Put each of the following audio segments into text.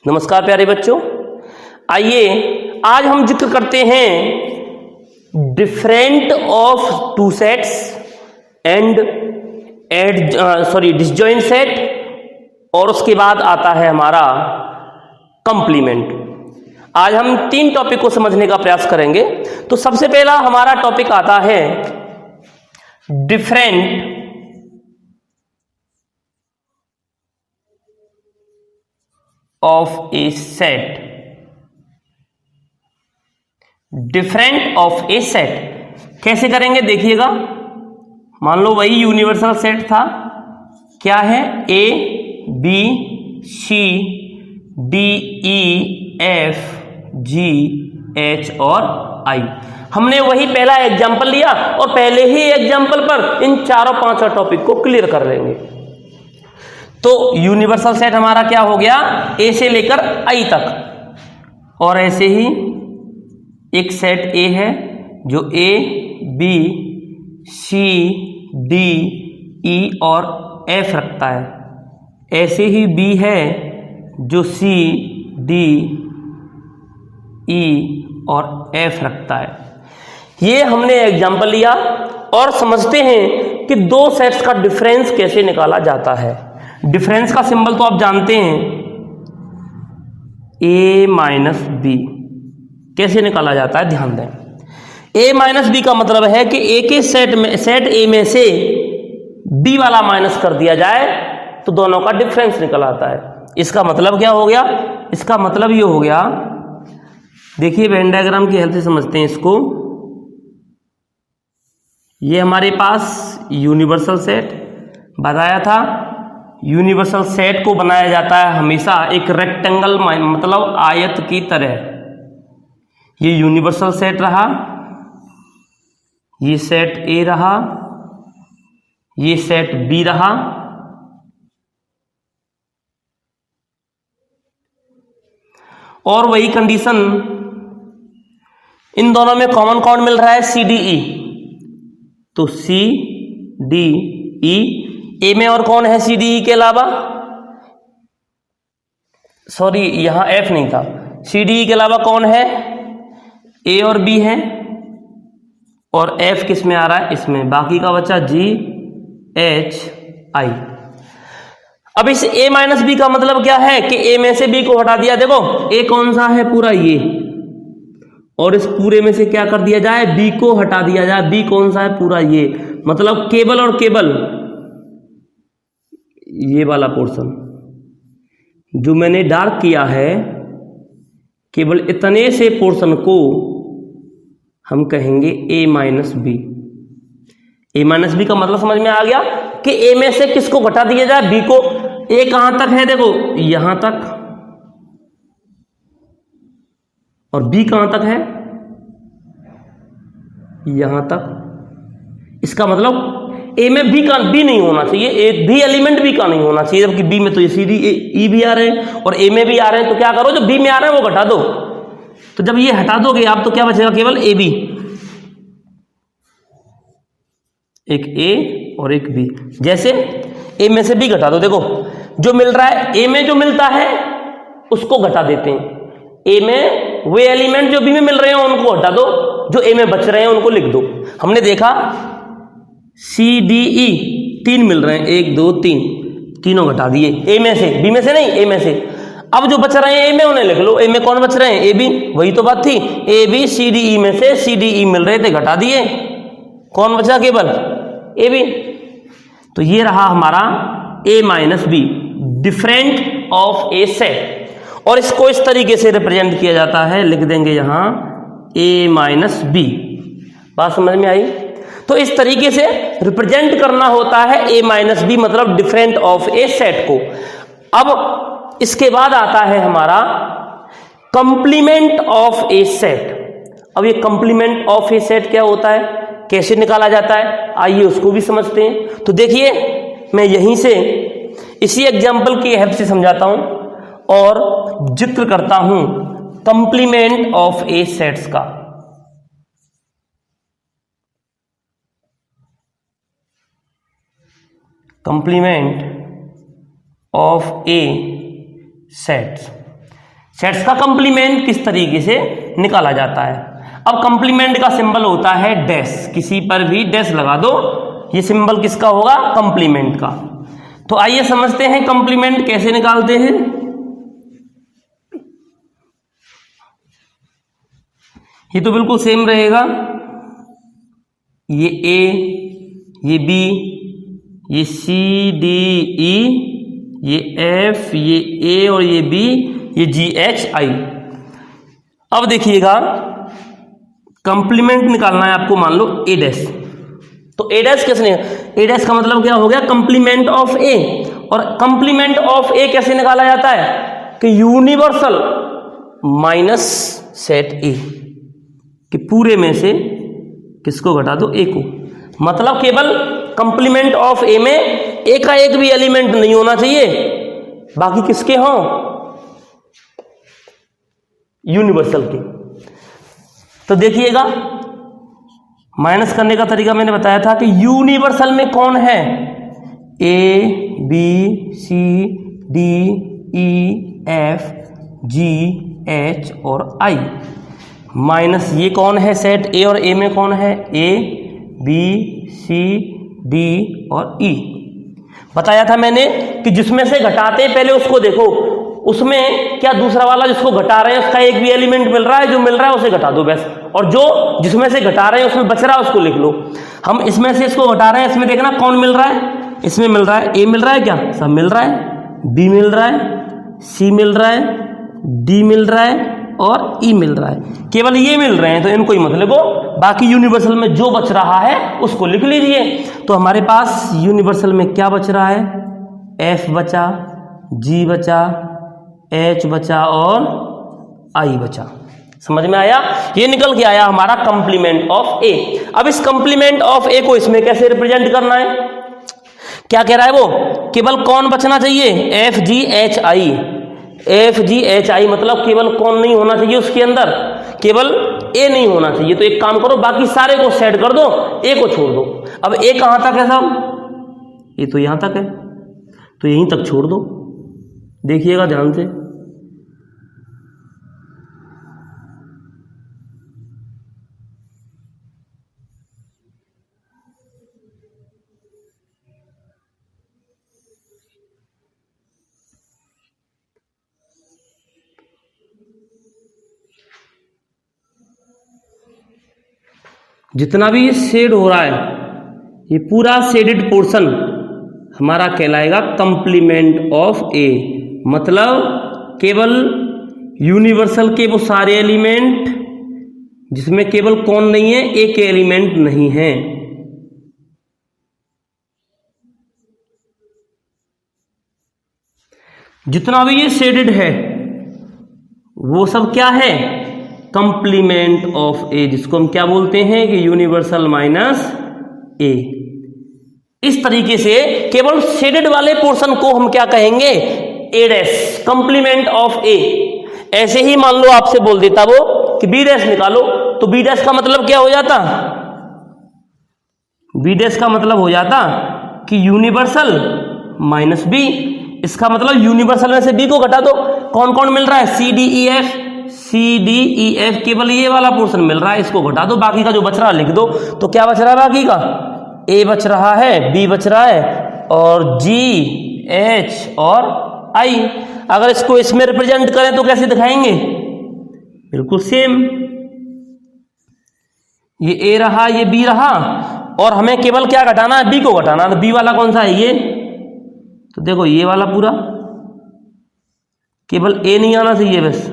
नमस्कार प्यारे बच्चों, आइए आज हम जिक्र करते हैं different of two sets and disjoint set, और उसके बाद आता है हमारा कंप्लीमेंट। आज हम तीन टॉपिक को समझने का प्रयास करेंगे। तो सबसे पहला हमारा टॉपिक आता है different of A set. Different of A set कैसे करेंगे देखिएगा। मान लो वही यूनिवर्सल सेट था, क्या है, A B C D E F G H और आई। हमने वही पहला एग्जाम्पल लिया और पहले ही एग्जाम्पल पर इन चारों पांचों टॉपिक को क्लियर कर लेंगे। तो यूनिवर्सल सेट हमारा क्या हो गया, ए से लेकर आई तक, और ऐसे ही एक सेट ए है जो ए बी सी डी ई और एफ रखता है। ऐसे ही बी है जो सी डी ई और एफ रखता है। ये हमने एग्जाम्पल लिया और समझते हैं कि दो सेट्स का डिफरेंस कैसे निकाला जाता है। डिफरेंस का सिंबल तो आप जानते हैं, ए माइनस बी। कैसे निकाला जाता है ध्यान दें। ए माइनस बी का मतलब है कि ए के सेट ए में से बी वाला माइनस कर दिया जाए तो दोनों का डिफरेंस निकल आता है। इसका मतलब क्या हो गया, इसका मतलब ये हो गया, देखिए वेन डायग्राम की हेल्प से समझते हैं इसको। ये हमारे पास यूनिवर्सल सेट बताया था। यूनिवर्सल सेट को बनाया जाता है हमेशा एक रेक्टेंगल मतलब आयत की तरह। ये यूनिवर्सल सेट रहा, ये सेट ए रहा, ये सेट बी रहा, और वही कंडीशन इन दोनों में कॉमन कौन मिल रहा है, सी डी ई। तो सी डी ई, ए में और कौन है सी डी ई के अलावा, सॉरी यहां एफ नहीं था, सी डी ई के अलावा कौन है, ए और बी है, और एफ किस में आ रहा है, इसमें। बाकी का बचा जी एच आई। अब इस ए माइनस बी का मतलब क्या है कि ए में से बी को हटा दिया। देखो ए कौन सा है, पूरा ये, और इस पूरे में से क्या कर दिया जाए, बी को हटा दिया जाए। बी कौन सा है, पूरा ये, मतलब केवल और केवल ये वाला पोर्शन जो मैंने डार्क किया है, केवल इतने से पोर्शन को हम कहेंगे ए माइनस बी। ए माइनस बी का मतलब समझ में आ गया कि ए में से किसको घटा दिया जाए, बी को। ए कहां तक है, देखो यहां तक, और बी कहां तक है, यहां तक। इसका मतलब ए में बी का बी नहीं होना चाहिए, एक भी एलिमेंट बी का नहीं होना चाहिए। जबकि बी में तो ये सी डी ई भी आ रहे हैं और ए में भी आ रहे हैं, तो क्या करो, जो बी में आ रहे हैं वो घटा दो। तो जब ये हटा दोगे आप, तो क्या बचेगा, केवल ए बी, एक ए और एक बी। जैसे ए में से बी घटा दो, देखो जो मिल रहा है, ए में जो मिलता है उसको घटा देते हैं। ए में वे एलिमेंट जो बी में मिल रहे हैं उनको हटा दो, जो ए में बच रहे हैं उनको लिख दो। हमने देखा सी डी ई तीन मिल रहे हैं, एक दो तीन, तीनों घटा दिए ए में से, बी में से नहीं, ए में से। अब जो बच रहे हैं ए में उन्हें लिख लो। ए में कौन बच रहे हैं, ए बी, वही तो बात थी। ए बी सी डी ई में से सी डी ई मिल रहे थे, घटा दिए, कौन बचा, केवल ए बी। तो ये रहा हमारा A minus B, different of A set. और इसको इस तरीके से रिप्रेजेंट किया जाता है, लिख देंगे यहां ए माइनस बी। बात समझ में आई। तो इस तरीके से रिप्रेजेंट करना होता है ए माइनस बी, मतलब डिफरेंट ऑफ ए सेट को। अब इसके बाद आता है हमारा कंप्लीमेंट ऑफ ए सेट। अब ये कंप्लीमेंट ऑफ ए सेट क्या होता है, कैसे निकाला जाता है, आइए उसको भी समझते हैं। तो देखिए मैं यहीं से इसी एग्जाम्पल की हेल्प से समझाता हूं और जिक्र करता हूं कंप्लीमेंट ऑफ ए सेट्स का। Complement of A sets. Sets का कंप्लीमेंट किस तरीके से निकाला जाता है। अब कंप्लीमेंट का सिंबल होता है डैश, किसी पर भी डैश लगा दो, ये सिंबल किसका होगा, कंप्लीमेंट का। तो आइए समझते हैं कंप्लीमेंट कैसे निकालते हैं। ये तो बिल्कुल सेम रहेगा, ये ए, ये बी, ये सी डी ई, ये एफ, ये ए और ये बी, ये जी एच आई। अब देखिएगा कंप्लीमेंट निकालना है आपको, मान लो ए डैश, तो ए डैश कैसे निकाल, ए डैश का मतलब क्या हो गया, कंप्लीमेंट ऑफ ए। और कंप्लीमेंट ऑफ ए कैसे निकाला जाता है कि यूनिवर्सल माइनस सेट ए, कि पूरे में से किसको घटा दो, ए को। मतलब केवल कंप्लीमेंट ऑफ ए में ए का एक भी एलिमेंट नहीं होना चाहिए, बाकी किसके हों, यूनिवर्सल के। तो देखिएगा माइनस करने का तरीका मैंने बताया था कि यूनिवर्सल में कौन है, A B C D E F G H और आई, माइनस ये कौन है, सेट ए, और ए में कौन है, ए बी सी डी और ई। बताया था मैंने कि जिसमें से घटाते पहले उसको देखो, उसमें क्या दूसरा वाला जिसको घटा रहे हैं उसका एक भी एलिमेंट मिल रहा है, जो मिल रहा है उसे घटा दो बस, और जो जिसमें से घटा रहे हैं उसमें बच रहा है उसको लिख लो। हम इसमें से इसको घटा रहे हैं, इसमें देखना कौन मिल रहा है, इसमें मिल रहा है ए मिल रहा है, क्या सब मिल रहा है, बी मिल रहा है, सी मिल रहा है, डी मिल रहा है और ई मिल रहा है। केवल ये मिल रहे हैं तो इनको ही मत लिखो, बाकी यूनिवर्सल में जो बच रहा है उसको लिख लीजिए। तो हमारे पास यूनिवर्सल में क्या बच रहा है, एफ बचा, जी बचा, एच बचा और आई बचा। समझ में आया, ये निकल के आया हमारा कंप्लीमेंट ऑफ ए। अब इस कंप्लीमेंट ऑफ ए को इसमें कैसे रिप्रेजेंट करना है, क्या कह रहा है वो, केवल कौन बचना चाहिए, एफ जी एच आई। एफ जी एच आई मतलब केवल कौन नहीं होना चाहिए उसके अंदर, केवल ए नहीं होना चाहिए। तो एक काम करो, बाकी सारे को सेट कर दो, ए को छोड़ दो। अब ए कहां तक है साहब, ये तो यहां तक है, तो यहीं तक छोड़ दो, देखिएगा ध्यान से। जितना भी शेड हो रहा है, ये पूरा शेडेड पोर्शन हमारा कहलाएगा कंप्लीमेंट ऑफ ए। मतलब केवल यूनिवर्सल के वो सारे एलिमेंट जिसमें केवल कौन नहीं है, ए के एलिमेंट नहीं है। जितना भी ये शेडेड है वो सब क्या है, कंप्लीमेंट ऑफ ए, जिसको हम क्या बोलते हैं कि यूनिवर्सल माइनस ए। इस तरीके से केवल शेडेड वाले पोर्शन को हम क्या कहेंगे, ए डैश, कंप्लीमेंट ऑफ ए। ऐसे ही मान लो आपसे बोल देता वो कि बी डैश निकालो, तो बी डैश का मतलब क्या हो जाता, बी डैश का मतलब हो जाता कि यूनिवर्सल माइनस बी। इसका मतलब यूनिवर्सल में से बी को घटा दो, कौन कौन मिल रहा है, C D E F, C D E F, केवल ये वाला पोर्शन मिल रहा है, इसको घटा दो, बाकी का जो बच रहा है लिख दो। तो क्या बच रहा है बाकी का, ए बच रहा है, बी बच रहा है और जी एच और आई। अगर इसको इसमें रिप्रेजेंट करें तो कैसे दिखाएंगे, बिल्कुल सेम, ये ए रहा, ये बी रहा, और हमें केवल क्या घटाना है, बी को घटाना। तो बी वाला कौन सा है, ये, तो देखो ये वाला पूरा, केवल ए नहीं आना चाहिए बस।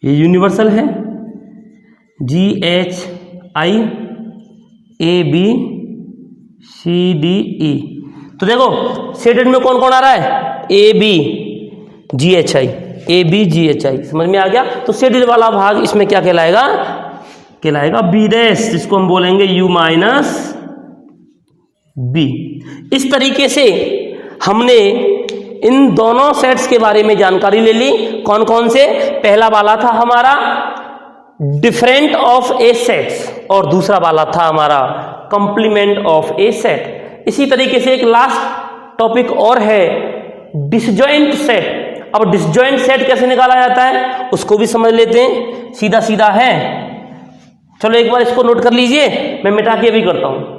ये यूनिवर्सल है, G H I A B C D E. तो देखो शेडेड में कौन कौन आ रहा है, A B G H I, A B G H I, समझ में आ गया। तो शेडेड वाला भाग इसमें क्या कहलाएगा, कहलाएगा बी डैश, जिसको हम बोलेंगे यू माइनस बी। इस तरीके से हमने इन दोनों सेट्स के बारे में जानकारी ले ली। कौन कौन से, पहला वाला था हमारा डिफरेंट ऑफ ए सेट्स और दूसरा वाला था हमारा कंप्लीमेंट ऑफ ए सेट। इसी तरीके से एक लास्ट टॉपिक और है, डिसजॉइंट सेट। अब डिसजॉइंट सेट कैसे निकाला जाता है उसको भी समझ लेते हैं, सीधा सीधा है। चलो एक बार इसको नोट कर लीजिए, मैं मिटा के भी करता हूं।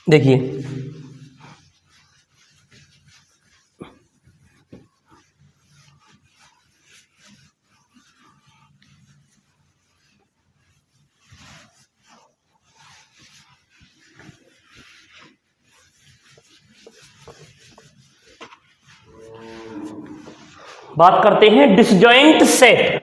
देखिए बात करते हैं डिसजॉइंट सेट।